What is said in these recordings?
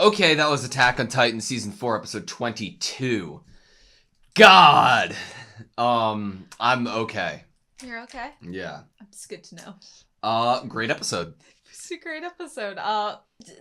Okay, that was Attack on Titan Season 4, Episode 22. God! I'm okay. You're okay? Yeah. It's good to know. Great episode. It's a great episode.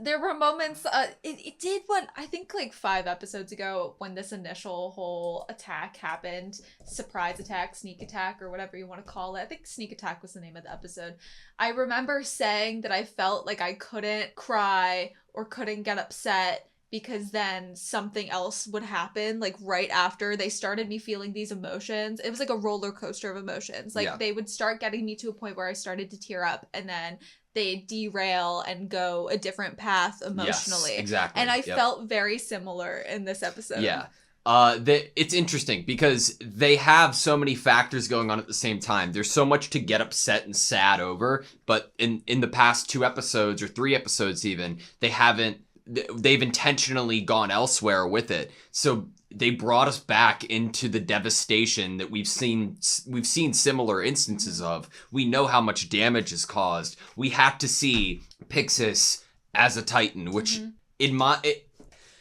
There were moments, it did what, I think like 5 episodes ago when this initial whole attack happened, surprise attack, sneak attack, or whatever you want to call it. I think sneak attack was the name of the episode. I remember saying that I felt like I couldn't cry or couldn't get upset because then something else would happen, like right after they started me feeling these emotions. It was like a roller coaster of emotions. Like they would start getting me to a point where I started to tear up, and then they derail and go a different path emotionally. Yes, exactly. And I felt very similar in this episode. Yeah. It's interesting because they have so many factors going on at the same time. There's so much to get upset and sad over, but in the past 2 episodes or 3 episodes even, they've intentionally gone elsewhere with it. So they brought us back into the devastation that we've seen similar instances of. We know how much damage is caused. We have to see Pixis as a Titan, which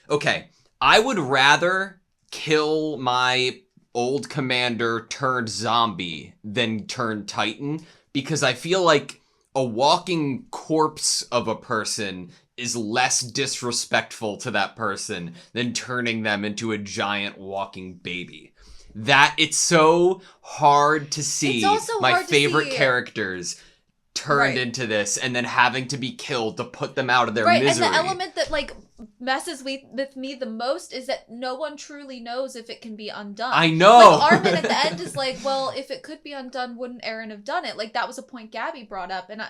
okay, I would rather kill my old commander turned zombie than turned Titan, because I feel like a walking corpse of a person is less disrespectful to that person than turning them into a giant walking baby. That it's so hard to see my favorite characters turned into this and then having to be killed to put them out of their misery. And the element that like messes with me the most is that no one truly knows if it can be undone. I know. Like Armin at the end is like, well, if it could be undone, wouldn't Eren have done it? Like that was a point Gabby brought up, and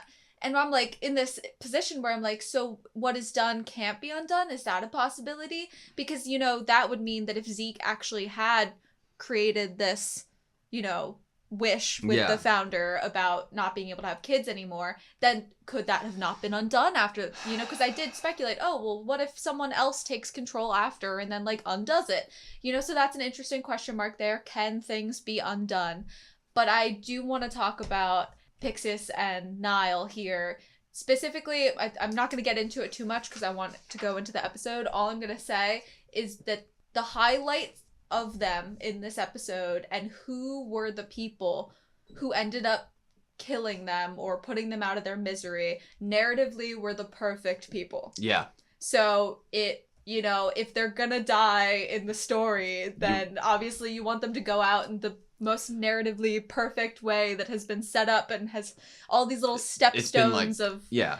I'm like in this position where I'm like, so what is done can't be undone? Is that a possibility? Because, you know, that would mean that if Zeke actually had created this, you know, wish with the founder about not being able to have kids anymore, then could that have not been undone after, you know, because I did speculate, oh, well, what if someone else takes control after and then like undoes it? You know, so that's an interesting question mark there. Can things be undone? But I do want to talk about Pixis and Niall here. Specifically, I'm not going to get into it too much because I want to go into the episode. All I'm going to say is that the highlights of them in this episode and who were the people who ended up killing them or putting them out of their misery narratively were the perfect people. Yeah. So you know, if they're gonna die in the story, then obviously you want them to go out in the most narratively perfect way that has been set up and has all these little stepstones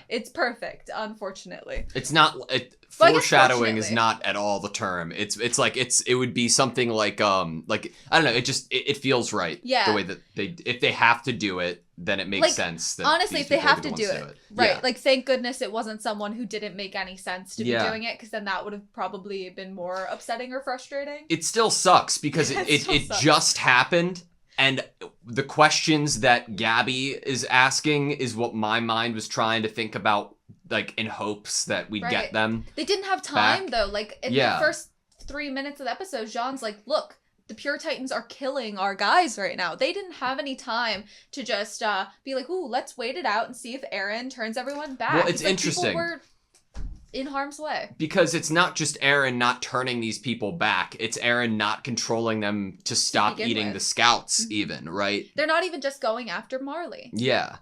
it's perfect. Unfortunately, it's not foreshadowing is not at all the term. It's like it would be something like I don't know, it feels right. The way that if they have to do it, then it makes sense that honestly if they have to do it. Right. Like thank goodness it wasn't someone who didn't make any sense to be doing it, because then that would have probably been more upsetting or frustrating. It still sucks because it just happened, and the questions that Gabby is asking is what my mind was trying to think about, like in hopes that we'd get them. They didn't have time though. Like in the first 3 minutes of the episode, Jean's like, look, the Pure Titans are killing our guys right now. They didn't have any time to just be like, ooh, let's wait it out and see if Eren turns everyone back. Well, it's interesting. People were in harm's way. Because it's not just Eren not turning these people back. It's Eren not controlling them to stop eating the scouts even, right? They're not even just going after Marley. Yeah.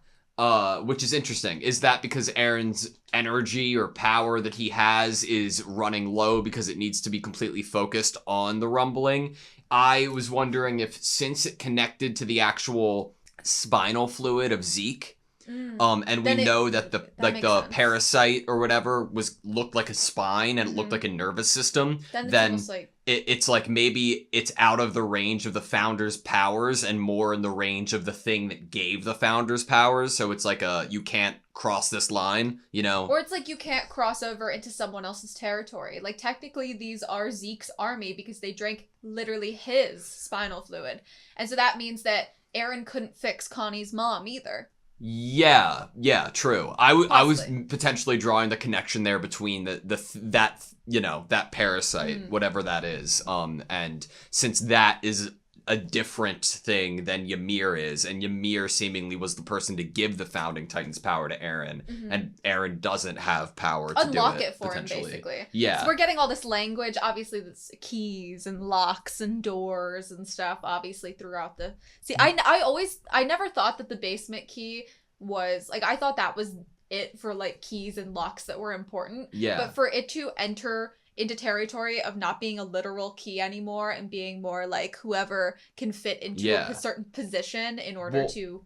Which is interesting. Is that because Eren's energy or power that he has is running low because it needs to be completely focused on the rumbling? I was wondering if, since it connected to the actual spinal fluid of Zeke, and we know that the parasite or whatever looked like a spine and it looked like a nervous system, then it's like maybe it's out of the range of the founder's powers and more in the range of the thing that gave the founder's powers. So it's like you can't cross this line, you know? Or it's like you can't cross over into someone else's territory. Like technically these are Zeke's army because they drank literally his spinal fluid. And so that means that Eren couldn't fix Connie's mom either. Yeah, true. I was potentially drawing the connection there between that parasite, whatever that is. And since that is a different thing than Ymir is, and Ymir seemingly was the person to give the Founding Titans power to Eren, and Eren doesn't have power to unlock do it for him, basically. Yeah. So we're getting all this language, obviously, this keys and locks and doors and stuff, obviously, throughout the... See, I never thought that the basement key was... Like, I thought that was it for, like, keys and locks that were important. Yeah. But for it to enter into territory of not being a literal key anymore and being more like whoever can fit into a certain position in order to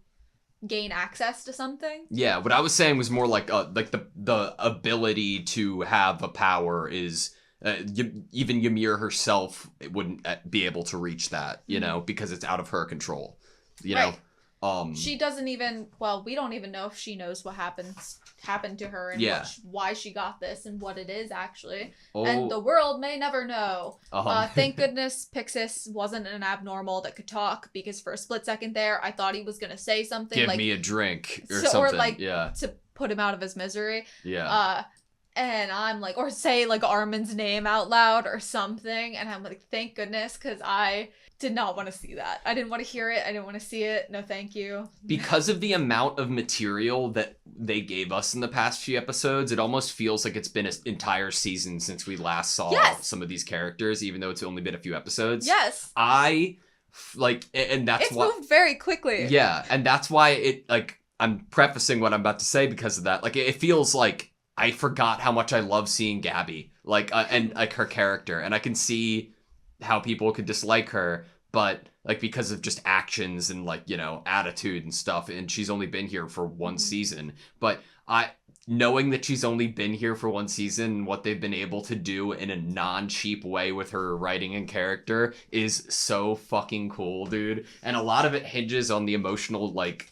gain access to something. Yeah, what I was saying was more like the ability to have a power is even Ymir herself wouldn't be able to reach that, you know, because it's out of her control. You know. She doesn't even, well, we don't even know if she knows what happened to her and why she got this and what it is, actually. And the world may never know. Thank goodness Pixis wasn't an abnormal that could talk, because for a split second there, I thought he was going to say something. Give like, me a drink or something. Or like to put him out of his misery. Yeah. And I'm like, or say like Armin's name out loud or something. And I'm like, thank goodness, because I did not want to see that. I didn't want to hear it. I didn't want to see it. No, thank you. Because of the amount of material that they gave us in the past few episodes, it almost feels like it's been an entire season since we last saw some of these characters, even though it's only been a few episodes. Yes. And that's why... It's moved very quickly. Yeah, and that's why it, like, I'm prefacing what I'm about to say because of that. Like, it feels like I forgot how much I love seeing Gabby, like, and like her character, and I can see how people could dislike her, but like because of just actions and like, you know, attitude and stuff, and she's only been here for one season, but knowing that she's only been here for one season and what they've been able to do in a non-cheap way with her writing and character is so fucking cool, dude. And a lot of it hinges on the emotional, like,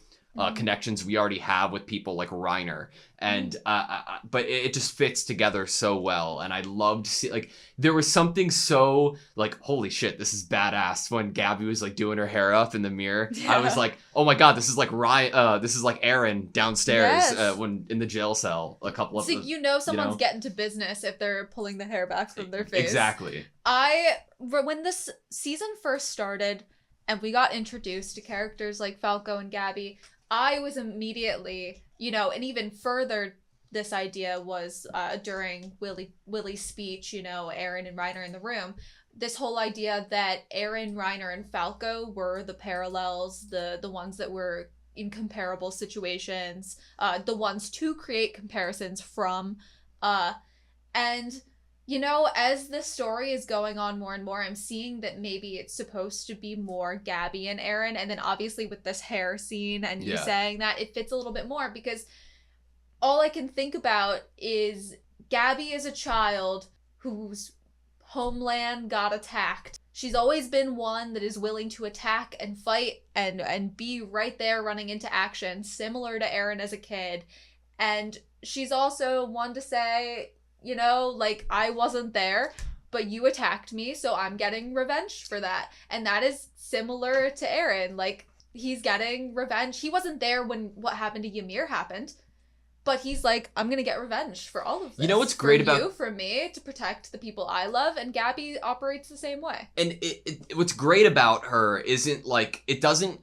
connections we already have with people like Reiner, and but it just fits together so well, and I loved like there was something so like, holy shit, this is badass when Gabby was like doing her hair up in the mirror. I was like, oh my god, this is like this is like Eren downstairs when in the jail cell a couple of you know someone's getting to business if they're pulling the hair back from their face. Exactly. When this season first started and we got introduced to characters like Falco and Gabby, I was immediately, you know, and even further, this idea was during Willie's speech, you know, Eren and Reiner in the room, this whole idea that Eren, Reiner, and Falco were the parallels, the ones that were in comparable situations, the ones to create comparisons from, and... You know, as the story is going on more and more, I'm seeing that maybe it's supposed to be more Gabby and Eren, and then obviously with this hair scene and you saying that, it fits a little bit more, because all I can think about is Gabby is a child whose homeland got attacked. She's always been one that is willing to attack and fight and be right there running into action, similar to Eren as a kid. And she's also one to say, you know, like, I wasn't there, but you attacked me, so I'm getting revenge for that. And that is similar to Eren. Like, he's getting revenge. He wasn't there when what happened to Ymir happened, but he's like, I'm gonna get revenge for all of this. You know what's great about... for me, to protect the people I love, and Gabby operates the same way. And what's great about her isn't, like, it doesn't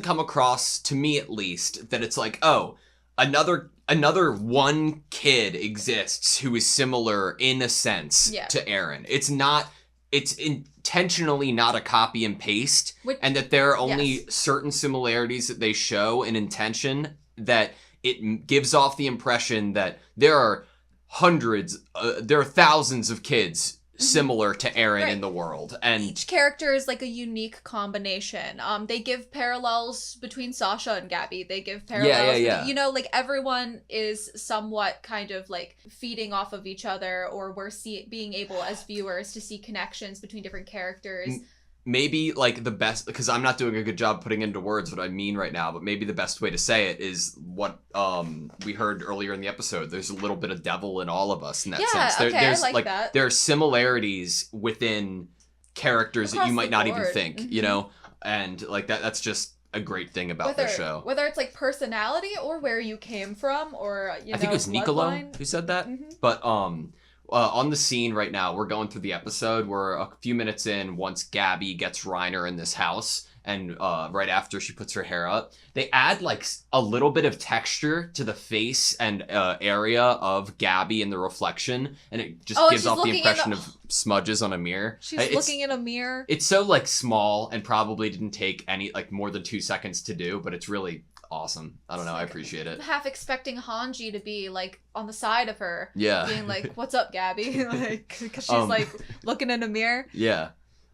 come across, to me at least, that it's like, oh, another one kid exists who is similar in a sense to Eren. It's intentionally not a copy and paste, and that there are only certain similarities that they show in intention, that it gives off the impression that there are thousands of kids similar to Eren in the world, and each character is like a unique combination. They give parallels between Sasha and Gabby. They give parallels. You know, like, everyone is somewhat kind of like feeding off of each other, or we're being able as viewers to see connections between different characters. Maybe, like, the best, because I'm not doing a good job putting into words what I mean right now, but maybe the best way to say it is what we heard earlier in the episode. There's a little bit of devil in all of us in that sense. There's I like that. There are similarities within characters that you might not even think, you know? And, like, that's just a great thing about the show. Whether it's, like, personality or where you came from, or, you know, I think it was Nicolo who said that. But, On the scene right now, we're going through the episode. We're a few minutes in once Gabby gets Reiner in this house. And right after she puts her hair up, they add like a little bit of texture to the face and area of Gabby in the reflection, and it just gives off the impression of smudges on a mirror. She's looking in a mirror. It's so like small and probably didn't take any like more than 2 seconds to do, but it's really awesome. I don't know. I appreciate it. I'm half expecting Hanji to be like on the side of her, being like, "What's up, Gabby?" Like, because she's like looking in a mirror. Yeah.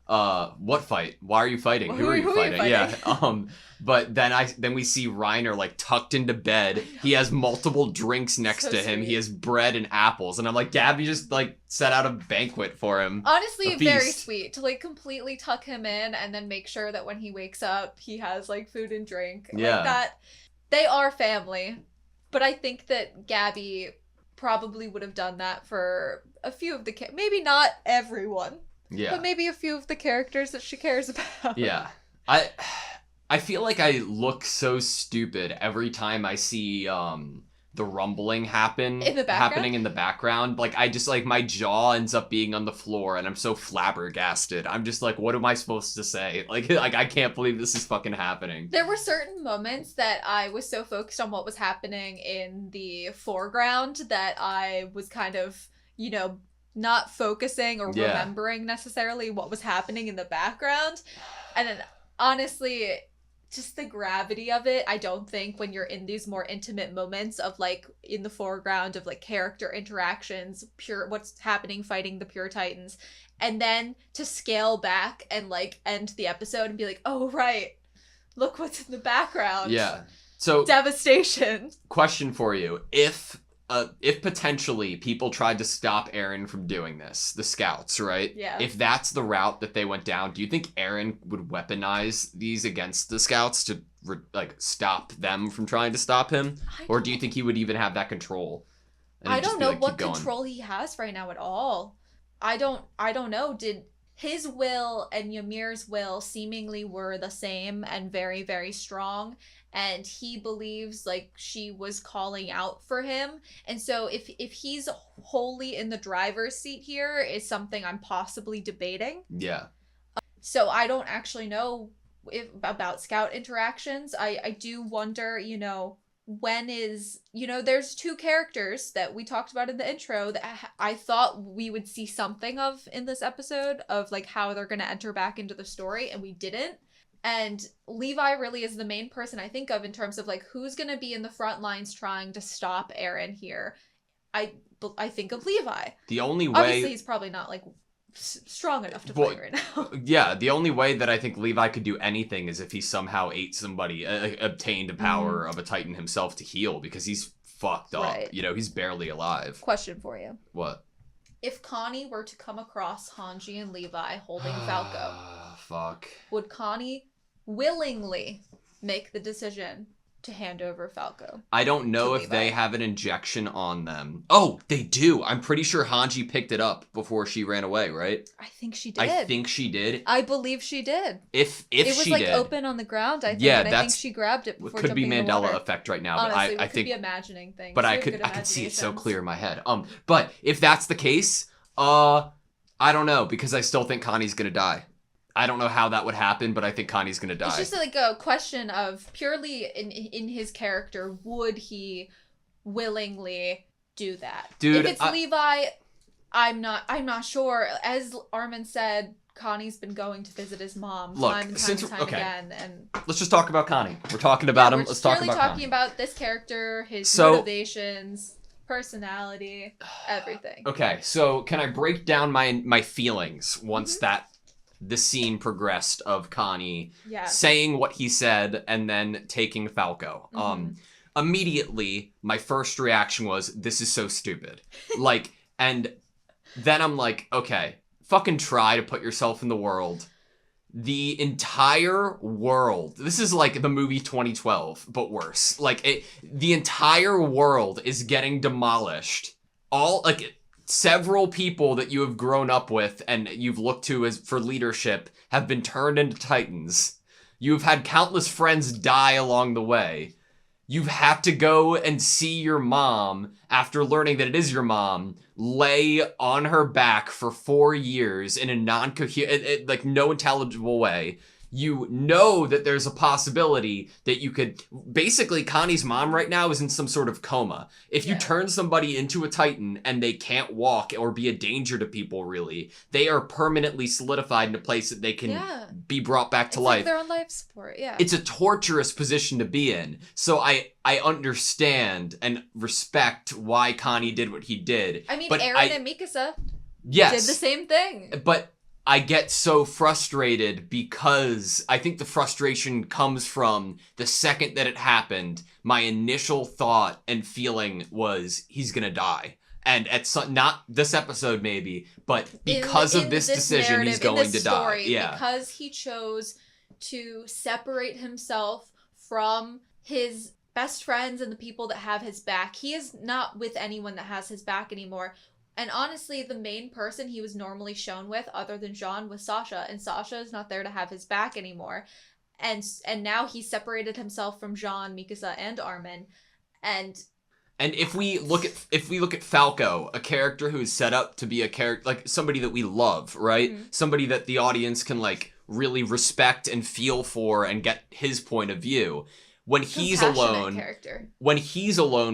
What fight? Why are you fighting? Who are you fighting? Yeah. But then we see Reiner like tucked into bed. He has multiple drinks next to him. Sweet. He has bread and apples, and I'm like, Gabby just like set out a banquet for him. Honestly, very sweet to like completely tuck him in and then make sure that when he wakes up, he has like food and drink. Yeah. Like that. They are family, but I think that Gabby probably would have done that for a few of the maybe not everyone. Yeah. But maybe a few of the characters that she cares about. Yeah. I feel like I look so stupid every time I see the rumbling happening in the background. Like I just like my jaw ends up being on the floor and I'm so flabbergasted. I'm just like, what am I supposed to say? Like I can't believe this is fucking happening. There were certain moments that I was so focused on what was happening in the foreground that I was kind of, you know, not focusing or remembering necessarily what was happening in the background. And then honestly, just the gravity of it, I don't think when you're in these more intimate moments of like in the foreground of like character interactions, pure what's happening fighting the pure titans, and then to scale back and like end the episode and be like, oh right, look what's in the background. Yeah. So devastation. Question for you. If potentially people tried to stop Eren from doing this, the scouts, right? Yeah. If that's the route that they went down, do you think Eren would weaponize these against the scouts to like stop them from trying to stop him? Or do you think he would even have that control? I don't know what control he has right now at all. I don't know. Did his will and Ymir's will seemingly were the same and very, very strong, and he believes like she was calling out for him. And so if he's wholly in the driver's seat here is something I'm possibly debating. Yeah. So I don't actually know about scout interactions. I do wonder, you know, when is, you know, there's two characters that we talked about in the intro that I thought we would see something of in this episode of like how they're going to enter back into the story, and we didn't. And Levi really is the main person I think of in terms of like who's going to be in the front lines trying to stop Eren here. I think of Levi. The only way, obviously he's probably not like strong enough to fight right now. Yeah, the only way that I think Levi could do anything is if he somehow ate somebody, obtained the power of a Titan himself to heal, because he's fucked up. Right. You know, he's barely alive. Question for you. What? If Connie were to come across Hanji and Levi holding Falco, fuck. Would Connie willingly make the decision to hand over Falco? I don't know if they have an injection on them. Oh, they do. I'm pretty sure Hanji picked it up before she ran away, right? I think she did. I think she did. I believe she did. If it was she like did, open on the ground, I think. Yeah, and I think she grabbed it before. It could be Mandela Mandela effect right now, honestly, but I think be imagining things. But I could see it so clear in my head. But if that's the case, I don't know, because I still think Connie's gonna die. I don't know how that would happen, but I think Connie's gonna die. It's just like a question of purely in his character, would he willingly do that? Dude, if it's Levi, I'm not sure. As Armin said, Connie's been going to visit his mom time and time again, and let's just talk about Connie. We're talking about him. Let's talk about Connie. We're talking about this character, his motivations, personality, everything. Okay, so can I break down my feelings once the scene progressed of Connie saying what he said and then taking Falco? Immediately, my first reaction was, this is so stupid. Like, and then I'm like, okay, fucking try to put yourself in the world. The entire world, this is like the movie 2012, but worse. Like, the entire world is getting demolished. All, like, several people that you have grown up with and you've looked to as for leadership have been turned into Titans. You've had countless friends die along the way. you have to go and see your mom after learning that it is your mom, lay on her back for 4 years in a non-coherent, like no intelligible way. You know that there's a possibility that you could... Basically, Connie's mom right now is in some sort of coma. If you turn somebody into a Titan and they can't walk or be a danger to people, really, they are permanently solidified in a place that they can be brought back to life. Like they're on life support, It's a torturous position to be in. So I understand and respect why Connie did what he did. I mean, but Eren and Mikasa did the same thing. But I get so frustrated because I think the frustration comes from the second that it happened, my initial thought and feeling was he's gonna die. And at some, not this episode maybe, but because of this decision, he's going to die. Yeah. Because he chose to separate himself from his best friends and the people that have his back. He is not with anyone that has his back anymore. And honestly, the main person he was normally shown with, other than Jean, was Sasha. And Sasha is not there to have his back anymore. And now he separated himself from Jean, Mikasa, and Armin. And if we look at Falco, a character who is set up to be a character, like somebody that we love, right? Mm-hmm. Somebody that the audience can like really respect and feel for and get his point of view. When he's alone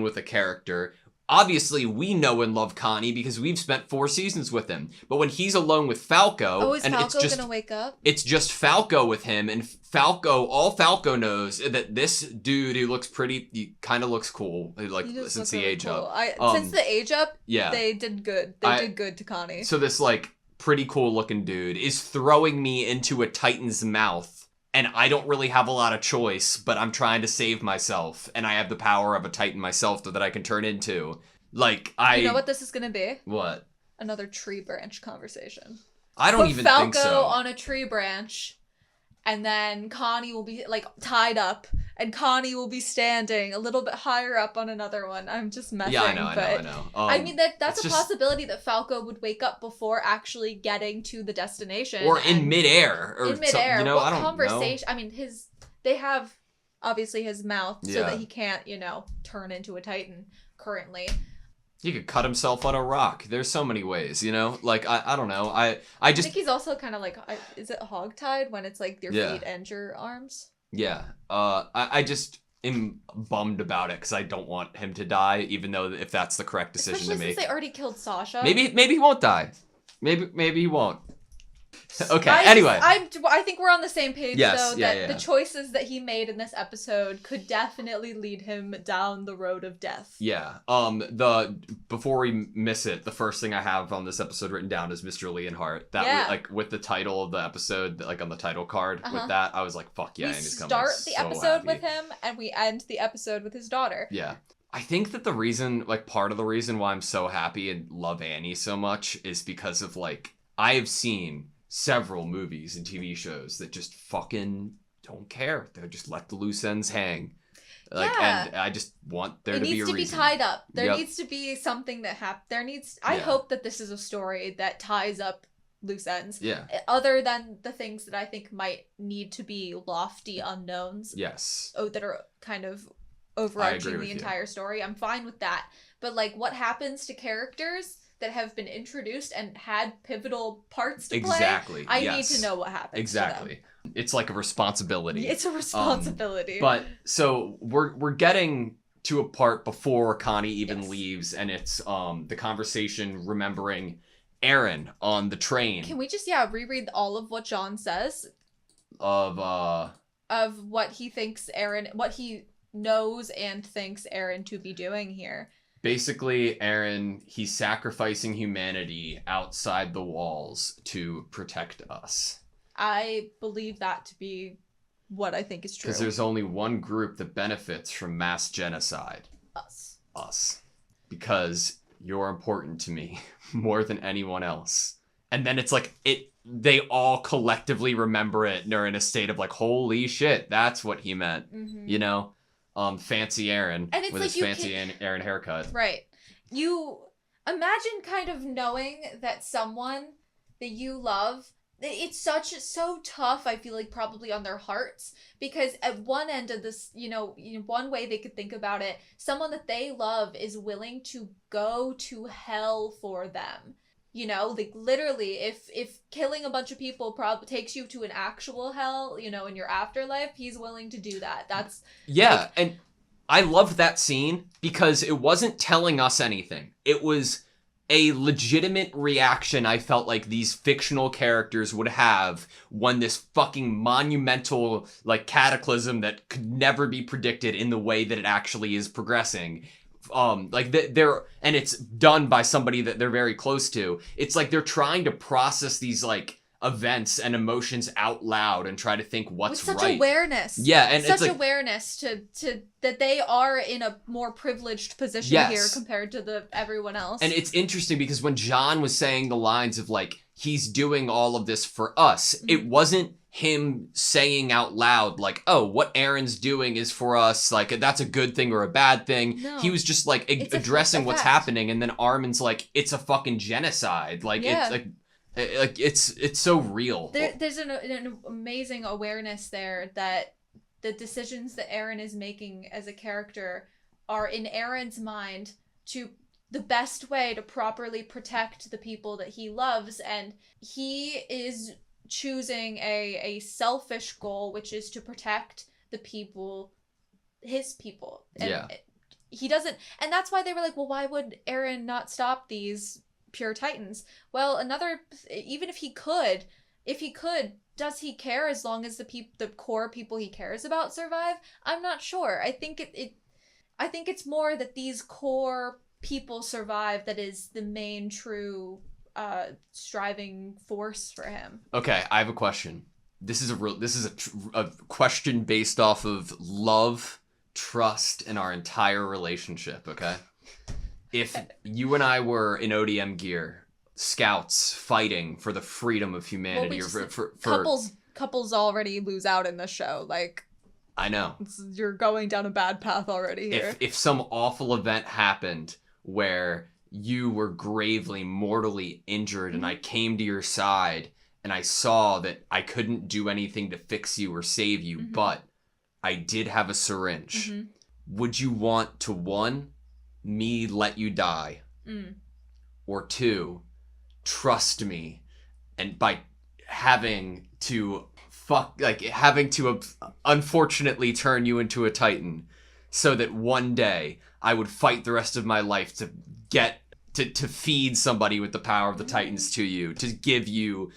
with a character, obviously, we know and love Connie because we've spent 4 seasons with him. But when he's alone with Falco... is Falco gonna wake up? It's just Falco with him, and all Falco knows that this dude who looks he kind of looks cool, like, since the age up. Since the age up, they did good. They did good to Connie. So this, like, pretty cool looking dude is throwing me into a Titan's mouth. And I don't really have a lot of choice, but I'm trying to save myself. And I have the power of a Titan myself that I can turn into. Like, You know what this is gonna be? What? Another tree branch conversation. I don't even think so. Falco on a tree branch, and then Connie will be, like, tied up, and Connie will be standing a little bit higher up on another one. I'm just messing. Yeah, I know. I mean, that's a possibility that Falco would wake up before actually getting to the destination. Or in midair. In midair. You know, what I don't conversation? know. I mean, they have, obviously, his mouth so that he can't, turn into a Titan currently. He could cut himself on a rock. There's so many ways, you know? Like, I don't know. I think he's also kind of like, is it hogtied when it's like your feet and your arms? Yeah. I just am bummed about it because I don't want him to die, even though if that's the correct decision to make. Since they already killed Sasha. Maybe he won't die. Maybe he won't. Okay, anyway. I think we're on the same page, though, that the choices that he made in this episode could definitely lead him down the road of death. Yeah. Before we miss it, the first thing I have on this episode written down is Mr. Leonhardt. That with the title of the episode, like on the title card, with that, I was like, fuck yeah, we and he's coming. Start the episode with him, and we end the episode with his daughter. Yeah. I think that part of the reason why I'm so happy and love Annie so much is because of, like, I have seen several movies and TV shows that just fucking don't care. They just let the loose ends hang. And I just want there to be a reason. It needs to be tied up. There needs to be something that happens. I hope that this is a story that ties up loose ends. Yeah. Other than the things that I think might need to be lofty unknowns. Yes. That are kind of overarching the entire story. I'm fine with that. But, like, what happens to characters that have been introduced and had pivotal parts to play. Exactly. I need to know what happens. Exactly. To them. It's like a responsibility. It's a responsibility. But so we're getting to a part before Connie even leaves, and it's the conversation remembering Eren on the train. Can we just reread all of what John says? Of what he thinks what he knows and thinks Eren to be doing here. Basically, Eren, he's sacrificing humanity outside the walls to protect us. I believe that to be what I think is true. Because there's only one group that benefits from mass genocide. Us. Because you're important to me more than anyone else. And then it's like, they all collectively remember it and are in a state of like, holy shit, that's what he meant. Mm-hmm. You know? Fancy Eren with his fancy Eren haircut. Right. You imagine kind of knowing that someone that you love it's so tough, I feel like, probably on their hearts, because at one end of this, one way they could think about it, someone that they love is willing to go to hell for them. Like, literally, if killing a bunch of people probably takes you to an actual hell, in your afterlife, he's willing to do that. That's... Yeah, like, and I loved that scene because it wasn't telling us anything. It was a legitimate reaction I felt like these fictional characters would have when this fucking monumental, like, cataclysm that could never be predicted in the way that it actually is progressing. They're, and it's done by somebody that they're very close to. It's like they're trying to process these, like, events and emotions out loud and try to think what's right. With such awareness. Yeah, and such it's like, awareness to that they are in a more privileged position here compared to everyone else. And it's interesting because when John was saying the lines of, like, he's doing all of this for us, it wasn't him saying out loud, like, oh, what Aaron's doing is for us, like, that's a good thing or a bad thing. No, he was just, like, addressing what's happening, and then Armin's like, it's a fucking genocide. Like, it's like, it's so real. There's an amazing awareness there that the decisions that Aaron is making as a character are, in Aaron's mind, to the best way to properly protect the people that he loves, and he is choosing a selfish goal, which is to protect the people, his people. And he doesn't, and that's why they were like, well, why would Aaron not stop these pure Titans? Well, even if he could, does he care as long as the core people he cares about survive? I'm not sure. I think I think it's more that these core people survive that is the main true striving force for him. Okay, I have a question. This is a question based off of love, trust, and our entire relationship, okay? If you and I were in ODM gear, scouts fighting for the freedom of humanity, couples already lose out in this show. Like, I know you're going down a bad path already here. If some awful event happened where you were gravely, mortally injured, and I came to your side, and I saw that I couldn't do anything to fix you or save you, but I did have a syringe, would you want to, 1, me let you die, or 2, trust me, and by having to unfortunately turn you into a Titan, so that one day I would fight the rest of my life to get to feed somebody with the power of the Titans to you, to give you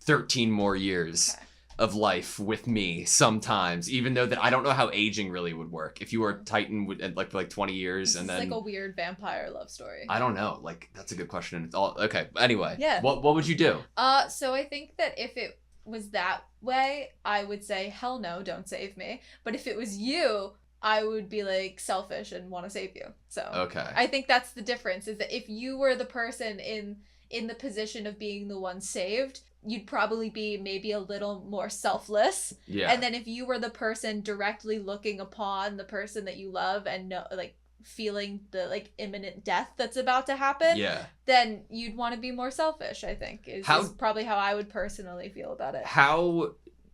13 more years of life with me sometimes, even though that I don't know how aging really would work. If you were a Titan for like 20 years and then... It's like a weird vampire love story. I don't know. Like, that's a good question. It's all... Okay, anyway. Yeah. What would you do? So I think that if it was that way, I would say, hell no, don't save me. But if it was you, I would be, like, selfish and want to save you. So okay. I think that's the difference, is that if you were the person in the position of being the one saved, you'd probably be maybe a little more selfless. Yeah. And then if you were the person directly looking upon the person that you love and feeling the, like, imminent death that's about to happen, then you'd want to be more selfish, I think, is probably how I would personally feel about it. How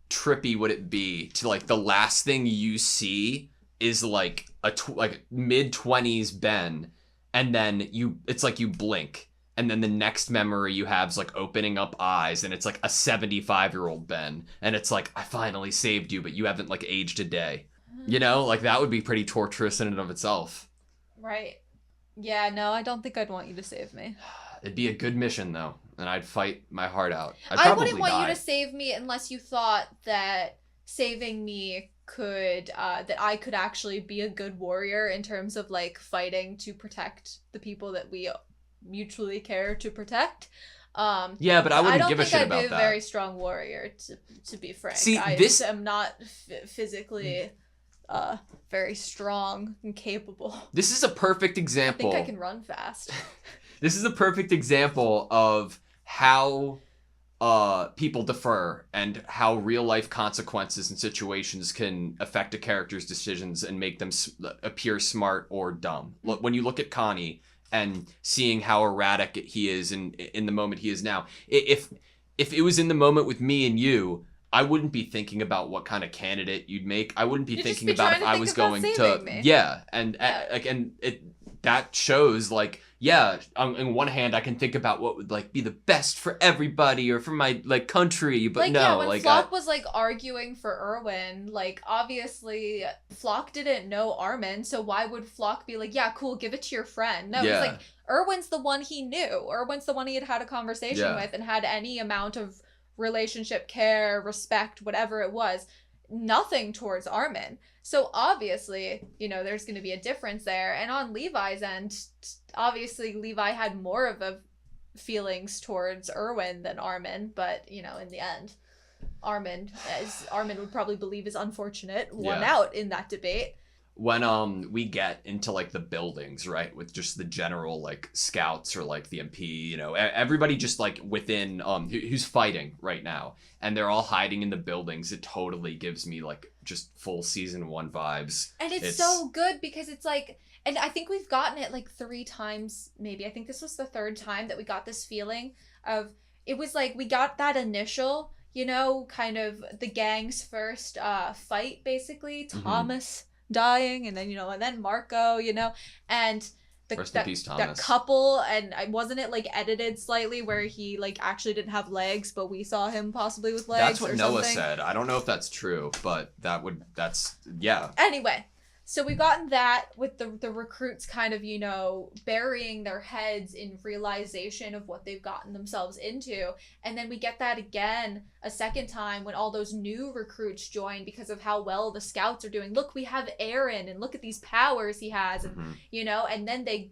trippy would it be to, like, the last thing you see is like mid-20s Ben, and then it's like you blink, and then the next memory you have is like opening up eyes, and it's like a 75-year-old Ben, and it's like, I finally saved you, but you haven't, like, aged a day. Like, that would be pretty torturous in and of itself. Right. Yeah, no, I don't think I'd want you to save me. It'd be a good mission, though, and I'd fight my heart out. I wouldn't want you to save me unless you thought that saving me could that I could actually be a good warrior in terms of, like, fighting to protect the people that we mutually care to protect. Yeah, but I wouldn't give a shit about that. I don't think I'd be a very strong warrior, to be frank. See, I am not physically very strong and capable. This is a perfect example. I think I can run fast. This is a perfect example of how people differ and how real life consequences and situations can affect a character's decisions and make them appear smart or dumb. When you look at Connie and seeing how erratic he is in the moment he is now, if if it was in the moment with me and you, I wouldn't be thinking about what kind of candidate you'd make. I wouldn't be thinking about if I was going to me. yeah, and that shows like on one hand I can think about what would like be the best for everybody or for my like country, but like, no, yeah, when like Flock was like arguing for Erwin, like obviously Flock didn't know Armin, so why would Flock be like, yeah, cool, give it to your friend? No, Yeah. it's like Erwin's the one he knew. Erwin's the one he had a conversation Yeah. with and had any amount of relationship, care, respect, whatever it was, nothing towards Armin. So obviously, you know, there's going to be a difference there. And on Levi's end, obviously Levi had more of a feelings towards Erwin than Armin, but you know, in the end, Armin, as Armin would probably believe is unfortunate, won out in that debate. When we get into like the buildings, right, with just the general like scouts or like the MP, you know, everybody just like within who's fighting right now, and they're all hiding in the buildings, it totally gives me like just full season 1 vibes. And it's so good because it's like, and I think we've gotten it like 3 times maybe. I think this was the 3rd time that we got this feeling of, it was like we got that initial, you know, kind of the gang's first fight basically, Thomas dying, and then, you know, and then Marco, you know, and Rest in peace, Thomas. that couple, and wasn't it like edited slightly where he like actually didn't have legs, but we saw him possibly with legs? That's what or Noah something? said. I don't know if that's true, but that's yeah. Anyway, so we've gotten that with the recruits kind of, you know, burying their heads in realization of what they've gotten themselves into. And then we get that again a second time when all those new recruits join because of how well the scouts are doing. Look, we have Aaron, and look at these powers he has, and you know, and then they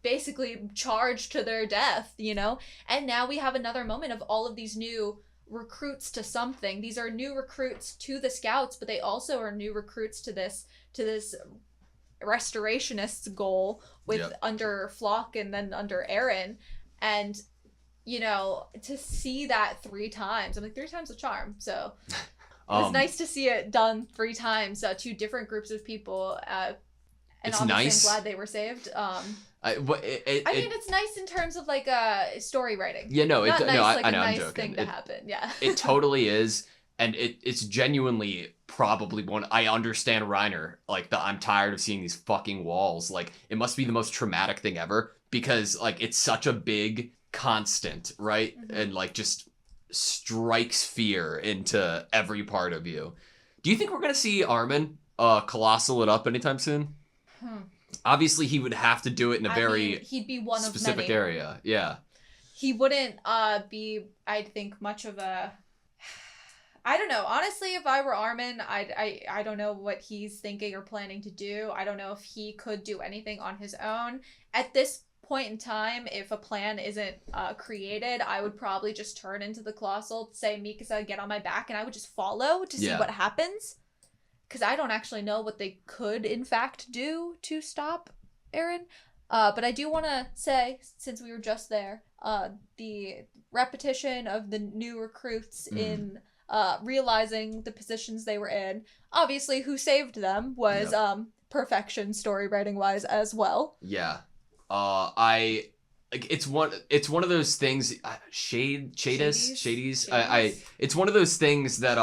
basically charge to their death, you know. And now we have another moment of all of these new recruits to something. These are new recruits to the scouts, but they also are new recruits to this restorationist goal with under Flock and then under Aaron. And you know, to see that 3 times, I'm like, 3 times the charm. So it was nice to see it done 3 times, 2 different groups of people, and it's obviously nice. I'm glad they were saved. I mean, it's nice in terms of like story writing. Yeah, no, Not nice, no, like I a know, nice I'm joking. thing to happen. Yeah, it totally is, and it's genuinely probably one. I understand Reiner, like I'm tired of seeing these fucking walls. Like it must be the most traumatic thing ever because like it's such a big constant, right? And like just strikes fear into every part of you. Do you think we're gonna see Armin colossal it up anytime soon? Obviously, he would have to do it in a very he'd be one specific of many. area. Yeah. He wouldn't be, I think, much of a... I don't know. Honestly, if I were Armin, I don't know what he's thinking or planning to do. I don't know if he could do anything on his own. At this point in time, if a plan isn't created, I would probably just turn into the Colossal, say, Mikasa, get on my back, and I would just follow to see what happens. Because I don't actually know what they could, in fact, do to stop Eren. But I do want to say, since we were just there, the repetition of the new recruits in realizing the positions they were in, obviously who saved them was perfection story writing wise as well. Yeah. It's one of those things, Shadies. It's one of those things that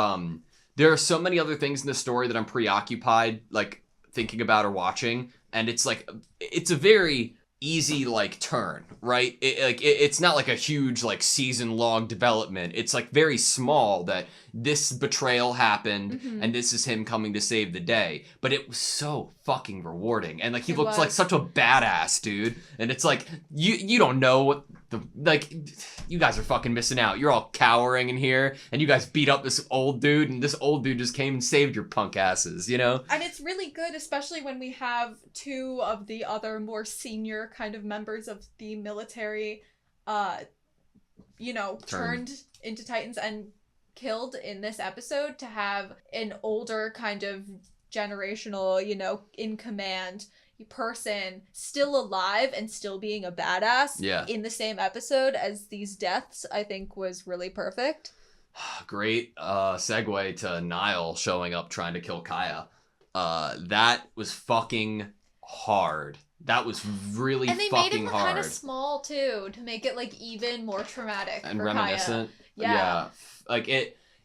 there are so many other things in the story that I'm preoccupied like thinking about or watching, and it's like it's a very easy like turn, right? It's not like a huge like season long development. It's like very small that this betrayal happened and this is him coming to save the day. But it was so fucking rewarding, and like he looks like such a badass dude. And it's like you don't know what you guys are fucking missing out. You're all cowering in here, and you guys beat up this old dude, and this old dude just came and saved your punk asses, you know? And it's really good, especially when we have 2 of the other more senior kind of members of the military, turned into Titans and killed in this episode, to have an older kind of generational, in command person still alive and still being a badass in the same episode as these deaths, I think was really perfect. Great segue to Niall showing up trying to kill Kaya. That was fucking hard. That was really and they fucking made him hard. kind of small too to make it like even more traumatic And for reminiscent. Kaya. Yeah. Like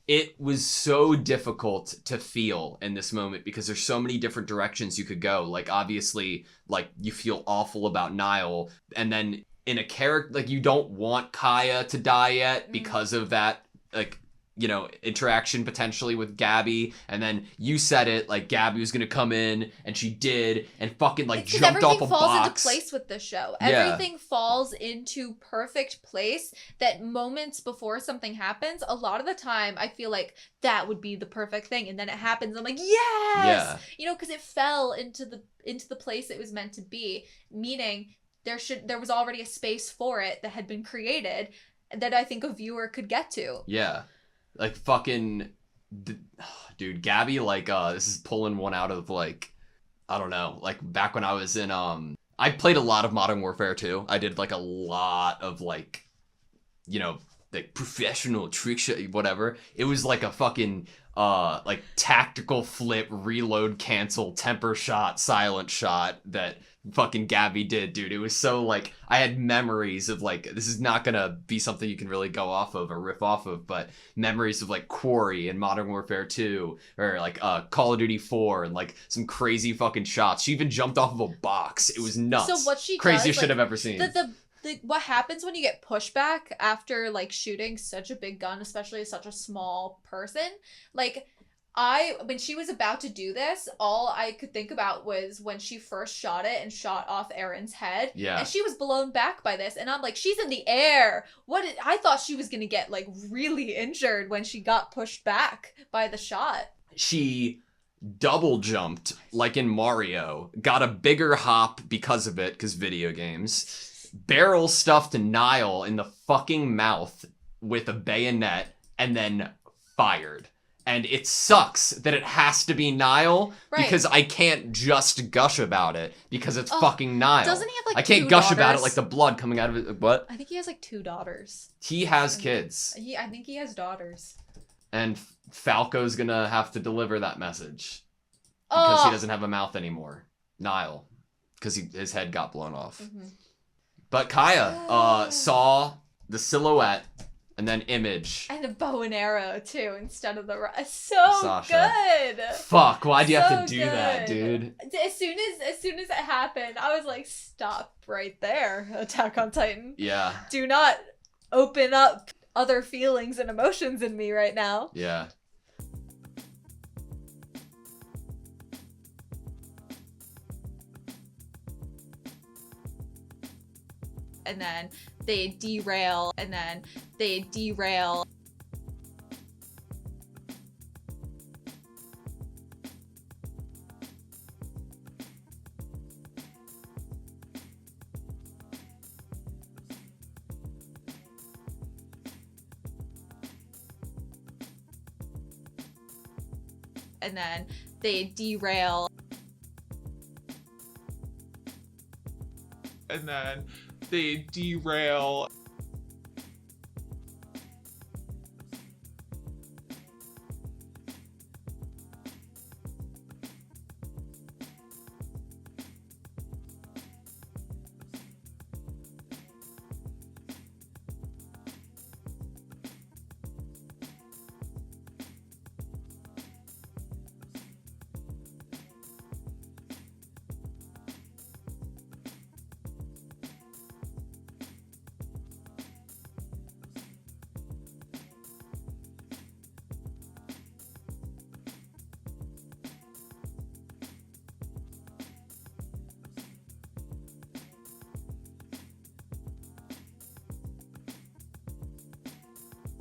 it was so difficult to feel in this moment because there's so many different directions you could go. Like obviously, like you feel awful about Niall, and then in a character like you don't want Kaya to die yet because of that, like, you know, interaction potentially with Gabby, and then you said it, like Gabby was gonna come in, and she did, and fucking like jumped off a box. Everything falls into place with this show. Yeah. Everything falls into perfect place. That moments before something happens, a lot of the time I feel like that would be the perfect thing, and then it happens. I'm like, yes, Yeah. you know, because it fell into the place it was meant to be. Meaning there was already a space for it that had been created that I think a viewer could get to. Yeah. Like fucking dude, Gabby, like this is pulling one out of like, I don't know, like back when I was in I played a lot of Modern Warfare 2. I did like a lot of like, you know, like professional trick shot, whatever. It was like a fucking like tactical flip, reload, cancel, temper shot, silent shot that fucking Gabby did, dude. It was so like, I had memories of like, this is not gonna be something you can really go off of or riff off of, but memories of like Quarry and Modern Warfare 2 or like Call of Duty 4 and like some crazy fucking shots. She even jumped off of a box. It was nuts. So what she craziest does, shit like, I've ever seen. What happens when you get pushback after like shooting such a big gun, especially as such a small person, like when she was about to do this, all I could think about was when she first shot it and shot off Aaron's head. Yeah. And she was blown back by this. And I'm like, she's in the air. I thought she was going to get like really injured when she got pushed back by the shot. She double jumped like in Mario, got a bigger hop because of it, because video games, barrel stuffed Niall in the fucking mouth with a bayonet, and then fired. And it sucks that it has to be Niall, because I can't just gush about it because it's fucking Niall. Doesn't he have like I can't two gush daughters? about it like the blood coming out of it. What? I think he has like 2 daughters. He has kids. I think he has daughters. And Falco's gonna have to deliver that message because he doesn't have a mouth anymore. Niall, because his head got blown off. Mm-hmm. But Kaya saw the silhouette and then image. And a bow and arrow too instead of the so Sasha. good. Fuck, why'd you have to do good. that, dude? As soon as it happened, I was like, stop right there, Attack on Titan. Yeah. Do not open up other feelings and emotions in me right now. Yeah. And then they derail, and then they derail. And then they derail. And then they derail.